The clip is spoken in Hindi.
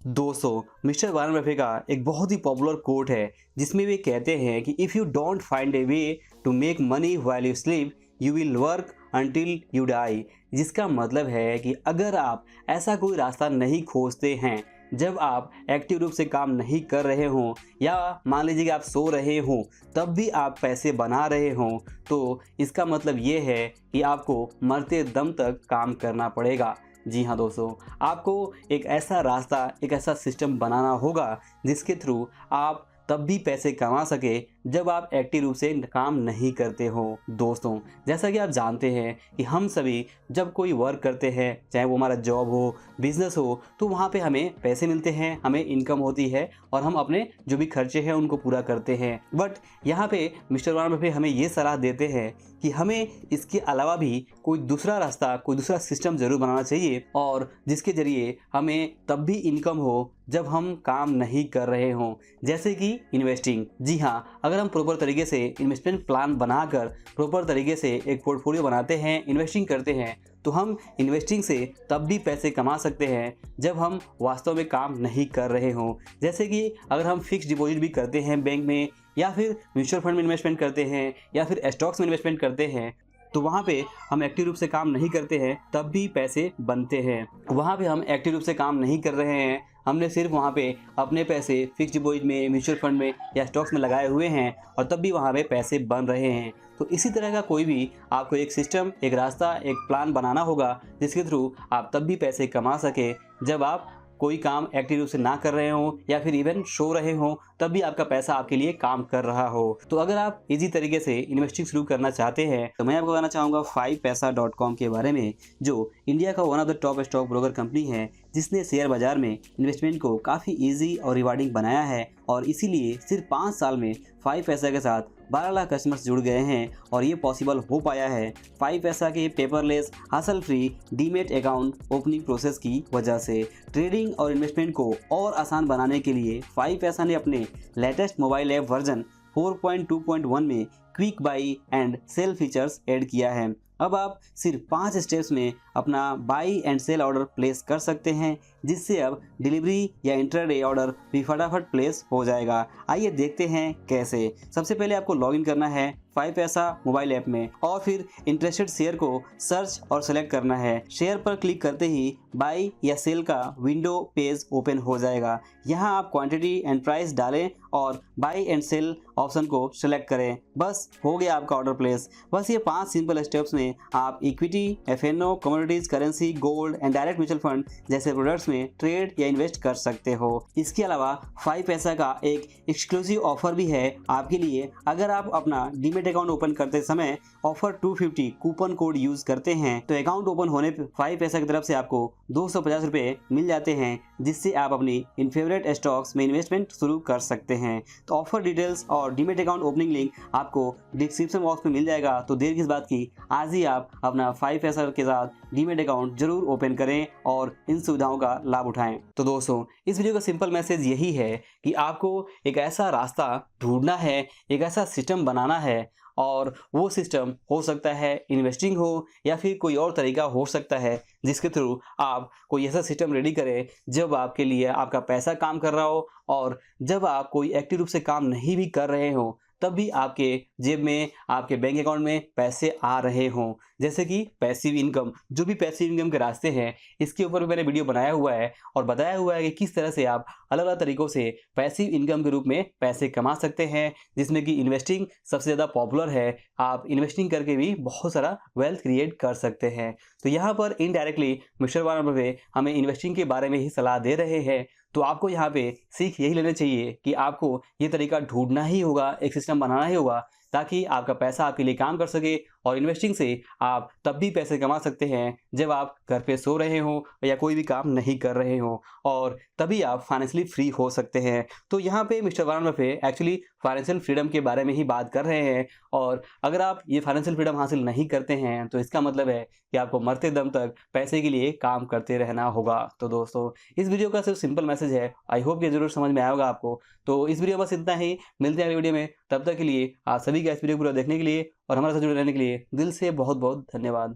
दोस्तों, मिस्टर वारन बफे का एक बहुत ही पॉपुलर कोट है जिसमें वे कहते हैं कि if you don't find a way to make money while you sleep you will work until you die. जिसका मतलब है कि अगर आप ऐसा कोई रास्ता नहीं खोजते हैं जब आप एक्टिव रूप से काम नहीं कर रहे हों या मान लीजिए कि आप सो रहे हों तब भी आप पैसे बना रहे हों, तो इसका मतलब ये है कि आपको मरते दम तक काम करना पड़ेगा। जी हाँ दोस्तों, आपको एक ऐसा रास्ता, एक ऐसा सिस्टम बनाना होगा जिसके थ्रू आप तब भी पैसे कमा सके जब आप एक्टिव रूप से काम नहीं करते हो। दोस्तों, जैसा कि आप जानते हैं कि हम सभी जब कोई वर्क करते हैं, चाहे वो हमारा जॉब हो, बिजनेस हो, तो वहाँ पे हमें पैसे मिलते हैं, हमें इनकम होती है और हम अपने जो भी खर्चे हैं उनको पूरा करते हैं। बट यहाँ पे मिस्टर वारन बफे हमें ये सलाह देते हैं कि हमें इसके अलावा भी कोई दूसरा रास्ता, कोई दूसरा सिस्टम ज़रूर बनाना चाहिए और जिसके ज़रिए हमें तब भी इनकम हो जब हम काम नहीं कर रहे हों, जैसे कि इन्वेस्टिंग। जी हाँ, अगर हम प्रॉपर तरीके से इन्वेस्टमेंट प्लान बनाकर प्रॉपर तरीके से एक पोर्टफोलियो बनाते हैं, इन्वेस्टिंग करते हैं, तो हम इन्वेस्टिंग से तब भी पैसे कमा सकते हैं जब हम वास्तव में काम नहीं कर रहे हों। जैसे कि अगर हम फिक्स डिपॉजिट भी करते हैं बैंक में, या फिर म्यूचुअल फंड में इन्वेस्टमेंट करते हैं, या फिर स्टॉक्स में इन्वेस्टमेंट करते हैं, तो वहाँ पे हम एक्टिव रूप से काम नहीं करते हैं तब भी पैसे बनते हैं। वहाँ पे हम एक्टिव रूप से काम नहीं कर रहे हैं, हमने सिर्फ वहाँ पे अपने पैसे फिक्स डिपॉजिट में, म्यूचुअल फंड में या स्टॉक्स में लगाए हुए हैं और तब भी वहाँ पे पैसे बन रहे हैं। तो इसी तरह का कोई भी आपको एक सिस्टम, एक रास्ता, एक प्लान बनाना होगा जिसके थ्रू आप तब भी पैसे कमा सके जब आप कोई काम एक्टिव रूप से ना कर रहे हो या फिर इवन सो रहे हो, तब भी आपका पैसा आपके लिए काम कर रहा हो। तो अगर आप इजी तरीके से इन्वेस्टिंग शुरू करना चाहते हैं तो मैं आपको बताना चाहूँगा 5paisa.com के बारे में, जो इंडिया का one of the top stock broker company है जिसने शेयर बाजार में इन्वेस्टमेंट को काफ़ी ईजी और रिवार्डिंग बनाया है। और इसीलिए सिर्फ 5 साल में 5paisa के साथ 12 लाख कस्टमर्स जुड़ गए हैं और ये पॉसिबल हो पाया है 5paisa के पेपरलेस, हासल free demat account opening process की वजह से। ट्रेडिंग और इन्वेस्टमेंट को और आसान बनाने के लिए 5paisa ने अपने लेटेस्ट मोबाइल ऐप वर्जन 4.2.1 में quick buy and sell features add किया है। अब आप सिर्फ 5 स्टेप्स में अपना buy and sell order place कर सकते हैं, जिससे अब डिलीवरी या इंट्राडे ऑर्डर भी फटाफट प्लेस हो जाएगा। आइए देखते हैं कैसे। सबसे पहले आपको लॉगिन करना है 5paisa मोबाइल ऐप में और फिर इंटरेस्टेड शेयर को सर्च और सेलेक्ट करना है। शेयर पर क्लिक करते ही बाई या सेल का विंडो पेज ओपन हो जाएगा। यहाँ आप क्वांटिटी एंड प्राइस डालें और बाई एंड सेल ऑप्शन को सेलेक्ट करें। बस हो गया आपका ऑर्डर प्लेस। बस ये 5 सिंपल स्टेप्स में आप equity, F N O, commodities, currency, gold and direct mutual fund जैसे प्रोडक्ट्स में ट्रेड या इन्वेस्ट कर सकते हो। इसके अलावा 5paisa का एक एक्सक्लूसिव ऑफर भी है आपके लिए। अगर आप अपना डीमेट अकाउंट ओपन करते समय ऑफर 250 कूपन कोड यूज करते हैं तो अकाउंट ओपन होने पर 5paisa की तरफ से आपको 250 रुपये मिल जाते हैं, जिससे आप अपनी इन फेवरेट स्टॉक्स में इन्वेस्टमेंट शुरू कर सकते हैं। तो ऑफर डिटेल्स और डीमेट अकाउंट ओपनिंग लिंक आपको डिस्क्रिप्शन बॉक्स में मिल जाएगा। तो देर किस बात की, आज ही आप अपना 5paisa के साथ डीमेट अकाउंट जरूर ओपन करें और इन सुविधाओं का लाभ उठाएं। तो दोस्तों, इस वीडियो का सिंपल मैसेज यही है कि आपको एक ऐसा रास्ता ढूंढना है, एक ऐसा सिस्टम बनाना है, और वो सिस्टम हो सकता है इन्वेस्टिंग हो या फिर कोई और तरीका हो सकता है जिसके थ्रू आप कोई ऐसा सिस्टम रेडी करें जब आपके लिए आपका पैसा काम कर रहा हो और जब आप कोई एक्टिव रूप से काम नहीं भी कर रहे हो तब भी आपके जेब में, आपके बैंक अकाउंट में पैसे आ रहे हों। जैसे कि पैसिव इनकम, जो भी पैसिव इनकम के रास्ते हैं इसके ऊपर भी मैंने वीडियो बनाया हुआ है और बताया हुआ है कि किस तरह से आप अलग अलग तरीक़ों से पैसिव इनकम के रूप में पैसे कमा सकते हैं, जिसमें कि इन्वेस्टिंग सबसे ज़्यादा पॉपुलर है। आप इन्वेस्टिंग करके भी बहुत सारा वेल्थ क्रिएट कर सकते हैं। तो यहाँ पर इनडायरेक्टली मिस्टर वारन बफे हमें इन्वेस्टिंग के बारे में ही सलाह दे रहे हैं। तो आपको यहाँ पे सीख यही लेना चाहिए कि आपको ये तरीका ढूंढना ही होगा, एक सिस्टम बनाना ही होगा ताकि आपका पैसा आपके लिए काम कर सके और इन्वेस्टिंग से आप तब भी पैसे कमा सकते हैं जब आप घर पे सो रहे हो या कोई भी काम नहीं कर रहे हो, और तभी आप फाइनेंशियली फ्री हो सकते हैं। तो यहाँ पे mister Warren Buffett actually financial freedom के बारे में ही बात कर रहे हैं, और अगर आप ये फाइनेंशियल फ्रीडम हासिल नहीं करते हैं तो इसका मतलब है कि आपको मरते दम तक पैसे के लिए काम करते रहना होगा। तो दोस्तों, इस वीडियो का सिर्फ सिंपल मैसेज है, आई होप ये जरूर समझ में आया होगा आपको। तो इस वीडियो बस इतना ही, मिलते हैं अगली वीडियो में। तब तक के लिए आप सभी का इस वीडियो पूरा देखने के लिए और हमारे साथ जुड़े रहने के लिए दिल से बहुत बहुत धन्यवाद।